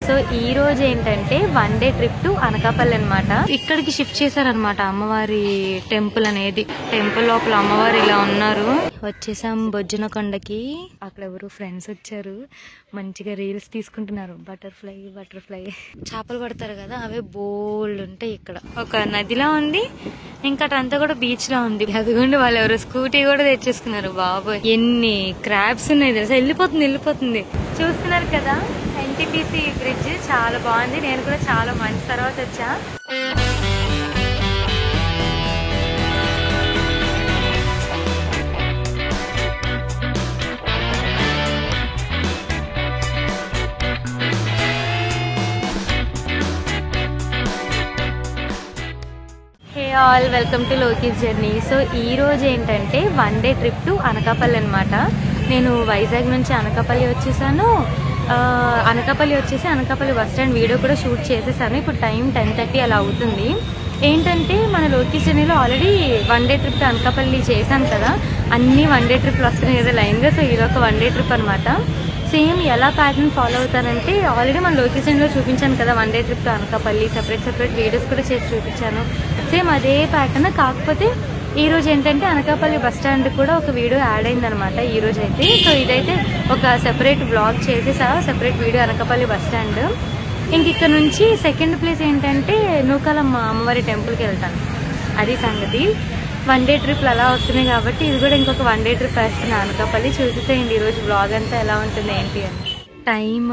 So ఈ రోజు ఏంటంటే one day trip to Anakapalli అనమాట. ఇక్కడికి షిఫ్ట్ చేశారనమాట అమ్మవారి టెంపుల్ అనేది. టెంపుల్ లోపల అమ్మవారు ఇలా ఉన్నారు. వచ్చేసాం బొజ్జనకొండకి. అక్కడ ఎవరు ఫ్రెండ్స్ వచ్చారు, మంచిగా రీల్స్ తీసుకుంటున్నారు. బటర్ఫ్లై బటర్ఫ్లై చేపలు పడతారు కదా, అవే బోల్డ్ ఉంటాయి. ఇక్కడ ఒక నదిలా ఉంది, ఇంకా అటంతా కూడా బీచ్ లా ఉంది. అదిగోండి వాళ్ళు ఎవరు స్కూటీ కూడా తెచ్చేసుకున్నారు. బాబోయ్ ఎన్ని క్రాబ్స్ ఉన్నాయి తెలుసా. వెళ్ళిపోతుంది చూస్తున్నారు కదా. ఎన్టీపీసీ బ్రిడ్జ్ చాలా బాగుంది. నేను కూడా చాలా మంచి తర్వాత వచ్చా. Hey all, welcome to Loki's journey. So ఈ రోజు ఏంటంటే one day trip to Anakapalli అనమాట. నేను వైజాగ్ నుంచి అనకాపల్లి వచ్చేసాను. అనకాపల్లి బస్ స్టాండ్ వీడియో కూడా షూట్ చేసేసాను. ఇప్పుడు టైం 10:30 అలా అవుతుంది. ఏంటంటే మన లోకీస్ జర్నీలో already one day trip to Anakapalli చేశాను కదా, అన్ని వన్ డే ట్రిప్లు వస్తున్నాయి కదా లైన్గా. సో ఇది ఒక వన్ డే ట్రిప్ అనమాట. సేమ్ ఎలా ప్యాటర్న్ ఫాలో అవుతానంటే ఆల్రెడీ మన లొకేషన్లో చూపించాను కదా one day trip to Anakapalli. Separate videos కూడా చేసి చూపించాను. సేమ్ అదే ప్యాటర్న్, కాకపోతే ఈ రోజు ఏంటంటే అనకాపల్లి బస్ స్టాండ్ కూడా ఒక వీడియో యాడ్ అయిందనమాట ఈ రోజు అయితే. సో ఇదైతే ఒక సెపరేట్ బ్లాగ్ చేసేసా, separate video Anakapalli bus stand. ఇంక ఇక్కడ నుంచి సెకండ్ ప్లేస్ ఏంటంటే నూకాలమ్మ అమ్మవారి టెంపుల్కి వెళ్తాను. అది సంగతి. వన్ డే ట్రిప్లు అలా వస్తున్నాయి కాబట్టి ఇది కూడా ఇంకొక వన్ డే ట్రిప్ వేస్తున్నాను అనకాపల్లి. చూసేసేయండి ఈరోజు బ్లాగ్ అంతా ఎలా ఉంటుంది ఏంటి అని. టైమ్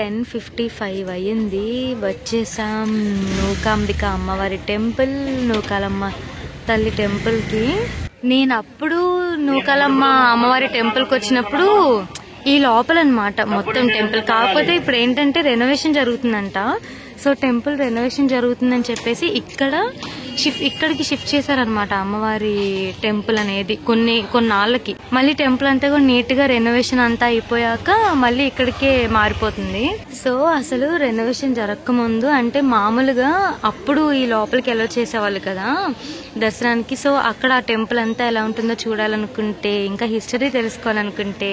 10:55 అయ్యింది. వచ్చేసాం నూకాంబిక అమ్మవారి టెంపుల్, నూకాలమ్మ తల్లి టెంపుల్కి. నేను అప్పుడు నూకాలమ్మ అమ్మవారి టెంపుల్కి వచ్చినప్పుడు ఈ లోపల అనమాట మొత్తం టెంపుల్. కాకపోతే ఇప్పుడు ఏంటంటే రెనోవేషన్ జరుగుతుందంట. సో టెంపుల్ రెనోవేషన్ జరుగుతుందని చెప్పేసి ఇక్కడికి షిఫ్ట్ చేశారనమాట అమ్మవారి టెంపుల్ అనేది కొన్నాళ్ళకి. మళ్ళీ టెంపుల్ అంతా కూడా నీట్ గా రెనోవేషన్ అంతా అయిపోయాక మళ్ళీ ఇక్కడికే మారిపోతుంది. సో అసలు రెనోవేషన్ జరగక ముందు అంటే మామూలుగా అప్పుడు ఈ లోపలికి ఎలా చేసేవాళ్ళు కదా దర్శనానికి. సో అక్కడ ఆ టెంపుల్ అంతా ఎలా ఉంటుందో చూడాలనుకుంటే, ఇంకా హిస్టరీ తెలుసుకోవాలనుకుంటే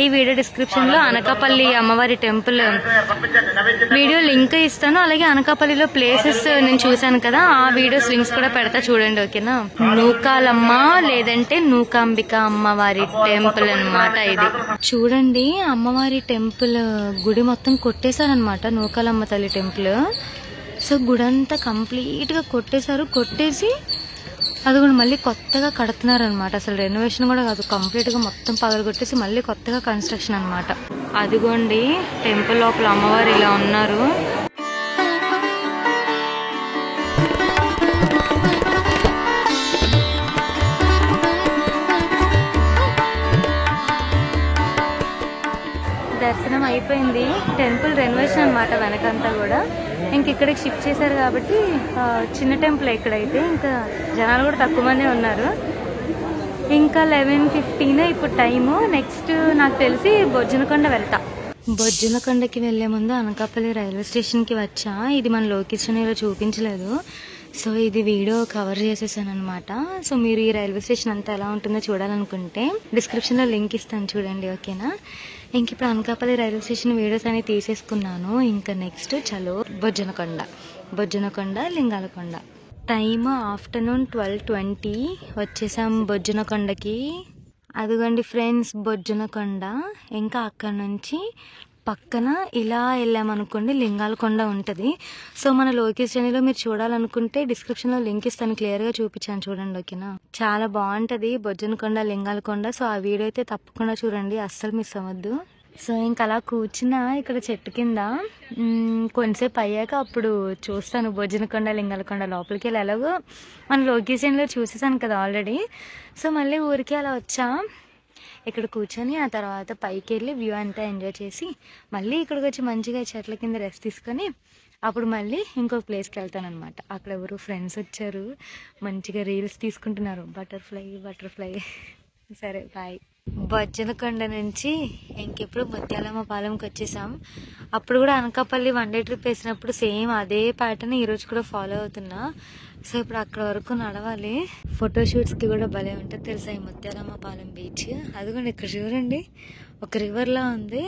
ఈ వీడియో డిస్క్రిప్షన్ లో అనకాపల్లి అమ్మవారి టెంపుల్ వీడియో లింక్ ఇస్తాను. అలాగే అనకాపల్లిలో ప్లేసెస్ నేను చూశాను కదా, ఆ వీడియోస్ లింక్స్ కూడా పెడతా చూడండి, ఓకేనా. నూకాలమ్మ లేదంటే నూకాంబిక అమ్మవారి టెంపుల్ అన్నమాట ఇది. చూడండి అమ్మవారి టెంపుల్ గుడి మొత్తం కొట్టేశారనమాట, నూకాలమ్మ తల్లి టెంపుల్. సో గుడి అంతా కంప్లీట్ గా కొట్టేసి అది కూడా మళ్ళీ కొత్తగా కడుతున్నారు అనమాట. అసలు రెనోవేషన్ కూడా కాదు, కంప్లీట్ గా మొత్తం పగలగొట్టేసి మళ్ళీ కొత్తగా కన్స్ట్రక్షన్ అనమాట. అదిగోండి టెంపుల్ లోపల అమ్మవారు ఇలా ఉన్నారు. దర్శనం అయిపోయింది. టెంపుల్ రెనోవేషన్ అనమాట వెనకంతా కూడా. ఇంక ఇక్కడికి షిఫ్ట్ చేశారు కాబట్టి చిన్న టెంపుల్ ఇక్కడైతే. ఇంకా జనాలు కూడా తక్కువ మందే ఉన్నారు. ఇంకా 11:15 ఇప్పుడు టైము. నెక్స్ట్ నాకు తెలిసి బొజ్జనకొండ వెళ్తా. బొజ్జనకొండకి వెళ్లే ముందు అనకాపల్లి రైల్వే స్టేషన్కి వచ్చా. ఇది మన లొకేషన్లో చూపించలేదు, సో ఇది వీడియో కవర్ చేసేసాను అనమాట. సో మీరు ఈ రైల్వే స్టేషన్ అంతా ఎలా ఉంటుందో చూడాలనుకుంటే డిస్క్రిప్షన్లో లింక్ ఇస్తాను చూడండి, ఓకేనా. ఇంక ఇప్పుడు అనకాపల్లి రైల్వే స్టేషన్ వీడియోస్ అనేవి తీసేసుకున్నాను. ఇంకా నెక్స్ట్ చలో బొజ్జనకొండ లింగాలకొండ. Time afternoon 12:20. వచ్చేసాం బొజ్జనకొండకి. అదిగోండి ఫ్రెండ్స్ బొజ్జనకొండ. ఇంకా అక్కడ నుంచి పక్కన ఇలా వెళ్ళామనుకోండి లింగాలకొండ ఉంటుంది. సో మన లొకేషన్లో మీరు చూడాలనుకుంటే డిస్క్రిప్షన్లో లింక్ ఇస్తాను, క్లియర్గా చూపించాను చూడండి, ఓకేనా. చాలా బాగుంటుంది బొజ్జనకొండ లింగాలకొండ. సో ఆ వీడియో అయితే తప్పకుండా చూడండి, అస్సలు మిస్ అవ్వద్దు. సో ఇంకా అలా కూర్చున్నా ఇక్కడ చెట్టు కింద. కొంతసేపు అయ్యాక అప్పుడు చూస్తాను బొజ్జనకొండ లింగాలకొండ. లోపలికి వెళ్ళి ఎలాగో మన లొకేషన్లో చూసేసాను కదా ఆల్రెడీ. సో మళ్ళీ ఊరికి అలా వచ్చా. ఇక్కడ కూర్చొని ఆ తర్వాత పైకి వెళ్ళి వ్యూ అంతా ఎంజాయ్ చేసి మళ్ళీ ఇక్కడికి వచ్చి మంచిగా చెట్ల కింద రెస్ట్ తీసుకొని అప్పుడు మళ్ళీ ఇంకొక ప్లేస్కి వెళ్తాను అనమాట. అక్కడ ఎవరు ఫ్రెండ్స్ వచ్చారు, మంచిగా రీల్స్ తీసుకుంటున్నారు. బటర్ఫ్లై సరే బాయ్. బొజ్జనకొండ నుంచి ఇంకెప్పుడు ముత్యాలమ్మ పాలెంకి వచ్చేసాం. అప్పుడు కూడా అనకాపల్లి వన్ డే ట్రిప్ వేసినప్పుడు సేమ్ అదే ప్యాటర్న్ ఈరోజు కూడా ఫాలో అవుతున్నా. సో ఇప్పుడు అక్కడ వరకు నడవాలి. ఫోటోషూట్స్ కి కూడా భలే ఉంటుంది తెలుసా ఈ ముత్యాలమ్మ పాలెం బీచ్. అది కూడా ఇక్కడ చూడండి ఒక రివర్ లా ఉంది.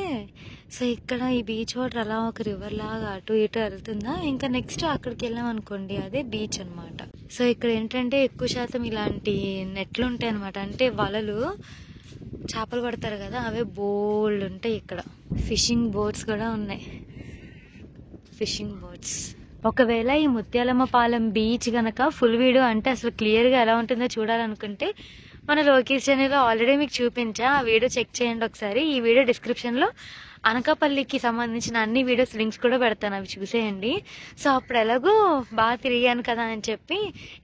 సో ఇక్కడ ఈ బీచ్ వాటర్ అలా ఒక రివర్ లాగా అటు ఇటు వెళ్తుందా. ఇంకా నెక్స్ట్ అక్కడికి వెళ్ళాం అనుకోండి అదే బీచ్ అనమాట. సో ఇక్కడ ఏంటంటే ఎక్కువ శాతం ఇలాంటి నెట్లు ఉంటాయి అనమాట. అంటే వలలు చేపలు పడతారు కదా అవే బోల్డ్ ఉంటాయి ఇక్కడ. ఫిషింగ్ బోట్స్ కూడా ఉన్నాయి. Fishing boats. ఒకవేళ ఈ ముత్యాలమ్మ పాలెం బీచ్ గనక ఫుల్ వీడియో అంటే అసలు క్లియర్గా ఎలా ఉంటుందో చూడాలనుకుంటే మన లోకేష్ ఛానల్లో ఆల్రెడీ మీకు చూపించా. ఆ వీడియో చెక్ చేయండి ఒకసారి. ఈ వీడియో డిస్క్రిప్షన్లో అనకాపల్లికి సంబంధించిన అన్ని వీడియోస్ లింక్స్ కూడా పెడతాను, అవి చూసేయండి. సో అప్పుడు ఎలాగో బాగా తిరిగాను కదా అని చెప్పి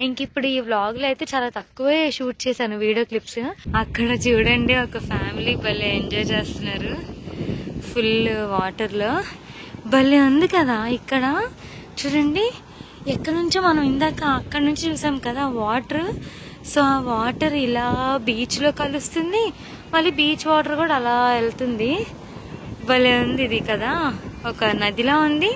ఇంక ఇప్పుడు ఈ వ్లాగ్లో అయితే చాలా తక్కువే షూట్ చేశాను వీడియో క్లిప్స్. అక్కడ చూడండి ఒక ఫ్యామిలీ భలే ఎంజాయ్ చేస్తున్నారు ఫుల్ వాటర్లో. భలే ఉంది కదా ఇక్కడ చూడండి. ఎక్కడి నుంచో మనం ఇందాక అక్కడ నుంచి చూసాం కదా వాటర్. సో ఆ వాటర్ ఇలా బీచ్లో కలుస్తుంది, మళ్ళీ బీచ్ వాటర్ కూడా అలా వెళ్తుంది. భలే ఉంది ఇది కదా, ఒక నదిలా ఉంది.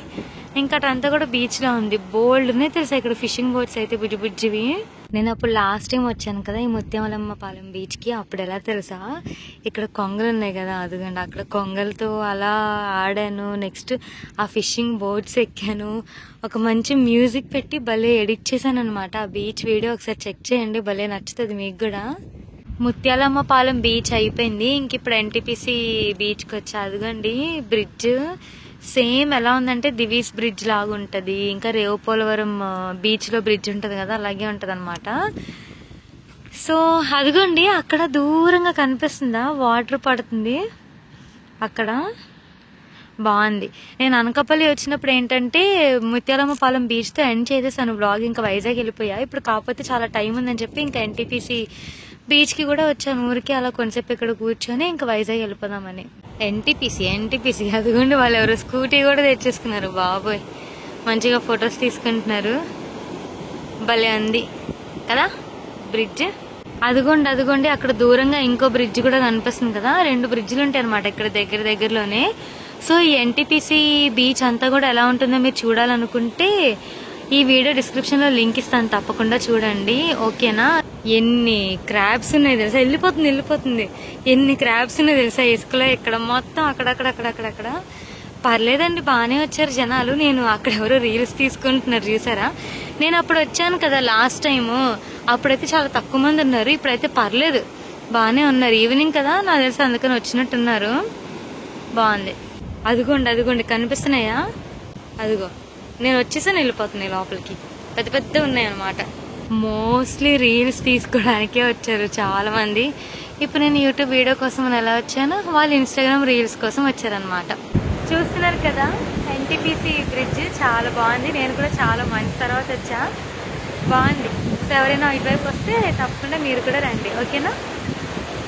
ఇంకా అటంతా కూడా బీచ్ లా ఉంది. బోల్డ్ ఉన్నాయి తెలుసా ఇక్కడ ఫిషింగ్ బోట్స్ అయితే బుజ్జి బుజ్జివి. నేను అప్పుడు లాస్ట్ టైం వచ్చాను కదా ఈ ముత్యాలమ్మ పాలెం బీచ్ కి. అప్పుడు ఎలా తెలుసా ఇక్కడ కొంగలు ఉన్నాయి కదా, అదిగండి అక్కడ కొంగలతో అలా ఆడాను. నెక్స్ట్ ఆ ఫిషింగ్ బోట్స్ ఎక్కాను. ఒక మంచి మ్యూజిక్ పెట్టి భలే ఎడిట్ చేశాను అనమాట ఆ బీచ్ వీడియో. ఒకసారి చెక్ చేయండి, భలే నచ్చుతుంది మీకు కూడా. ముత్యాలమ్మ పాలెం బీచ్ అయిపోయింది. ఇంక ఇప్పుడు ఎన్టీపీసీ బీచ్కి వచ్చా. అదిగండి బ్రిడ్జ్ సేమ్ ఎలా ఉందంటే దివీస్ బ్రిడ్జ్ లాగా ఉంటుంది. ఇంకా రేవుపోలవరం బీచ్ లో బ్రిడ్జ్ ఉంటుంది కదా అలాగే ఉంటది అనమాట. సో అదిగోండి అక్కడ దూరంగా కనిపిస్తుందా వాటర్ పడుతుంది అక్కడ. బాగుంది. నేను అనకాపల్లి వచ్చినప్పుడు ఏంటంటే ముత్యాలమ్మ పాలెం బీచ్ తో ఎండ్ చేసేసాను బ్లాగ్. ఇంకా వైజాగ్ వెళ్ళిపోయా. ఇప్పుడు కాకపోతే చాలా టైం ఉందని చెప్పి ఇంకా ఎన్టీపీసీ బీచ్ కి కూడా వచ్చాను ఊరికి. అలా కొంచెంసేపు ఇక్కడ కూర్చొని ఇంకా వైజాగ్ వెళ్ళిపోదామని. ఎన్టీపీసీ అదిగోండి వాళ్ళు ఎవరు స్కూటీ కూడా తెచ్చేసుకున్నారు. బాబోయ్ మంచిగా ఫొటోస్ తీసుకుంటున్నారు. భలే ఉంది కదా బ్రిడ్జ్. అదిగోండి అక్కడ దూరంగా ఇంకో బ్రిడ్జ్ కూడా కనిపిస్తుంది కదా. 2 బ్రిడ్జ్లు ఉంటాయి అనమాట ఇక్కడ దగ్గరలోనే. సో ఈ ఎన్టీపీసీ బీచ్ అంతా కూడా ఎలా ఉంటుందో మీరు చూడాలనుకుంటే ఈ వీడియో డిస్క్రిప్షన్ లో లింక్ ఇస్తాను, తప్పకుండా చూడండి ఓకేనా. ఎన్ని క్రాబ్స్ ఉన్నాయి తెలుసా, వెళ్ళిపోతుంది. ఎన్ని క్రాబ్స్ ఉన్నాయి తెలుసా ఇసుకలో ఇక్కడ మొత్తం. అక్కడక్కడ పర్లేదండి బాగానే వచ్చారు జనాలు. నేను అక్కడ ఎవరో రీల్స్ తీసుకుంటున్నారు చూసారా. నేను అప్పుడు వచ్చాను కదా లాస్ట్ టైము, అప్పుడైతే చాలా తక్కువ మంది ఉన్నారు. ఇప్పుడైతే పర్లేదు బాగానే ఉన్నారు. ఈవినింగ్ కదా నాకు తెలిసి అందుకని వచ్చినట్టున్నారు. బాగుంది. అదిగోండి కనిపిస్తున్నాయా. అదిగో నేను వచ్చేసాను వెళ్ళిపోతున్నాయి లోపలికి. పెద్ద ఉన్నాయి అనమాట. మోస్ట్లీ రీల్స్ తీసుకోవడానికే వచ్చారు చాలా మంది. ఇప్పుడు నేను యూట్యూబ్ వీడియో కోసం ఎలా వచ్చానో వాళ్ళు ఇన్స్టాగ్రామ్ రీల్స్ కోసం వచ్చారనమాట. చూస్తున్నారు కదా ఎన్టీపీసీ బ్రిడ్జ్ చాలా బాగుంది. నేను కూడా చాలా మంచి తర్వాత వచ్చా. బాగుంది. సో ఎవరైనా ఇటువైపు వస్తే తప్పకుండా మీరు కూడా రండి ఓకేనా.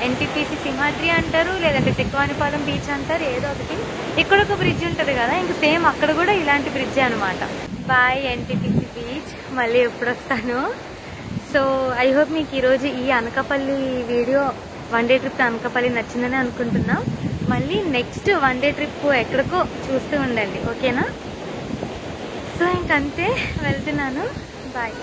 ఎన్టీపీసీ సింహాద్రి అంటారు, లేదంటే తిక్కువానిపాలెం బీచ్ అంటారు, ఏదో ఒకటి. ఇక్కడ ఒక బ్రిడ్జ్ ఉంటుంది కదా, ఇంక సేమ్ అక్కడ కూడా ఇలాంటి బ్రిడ్జ్ అనమాట. Bye NTPC beach. మళ్ళీ ఎప్పుడు వస్తాను. సో ఐ హోప్ మీకు ఈరోజు ఈ Anakapalli video one day trip Anakapalli నచ్చిందని అనుకుంటున్నా. మళ్ళీ నెక్స్ట్ వన్ డే ట్రిప్ ఎక్కడికో చూస్తూ ఉండండి ఓకేనా. సో ఇంకంతే వెళ్తున్నాను. బాయ్.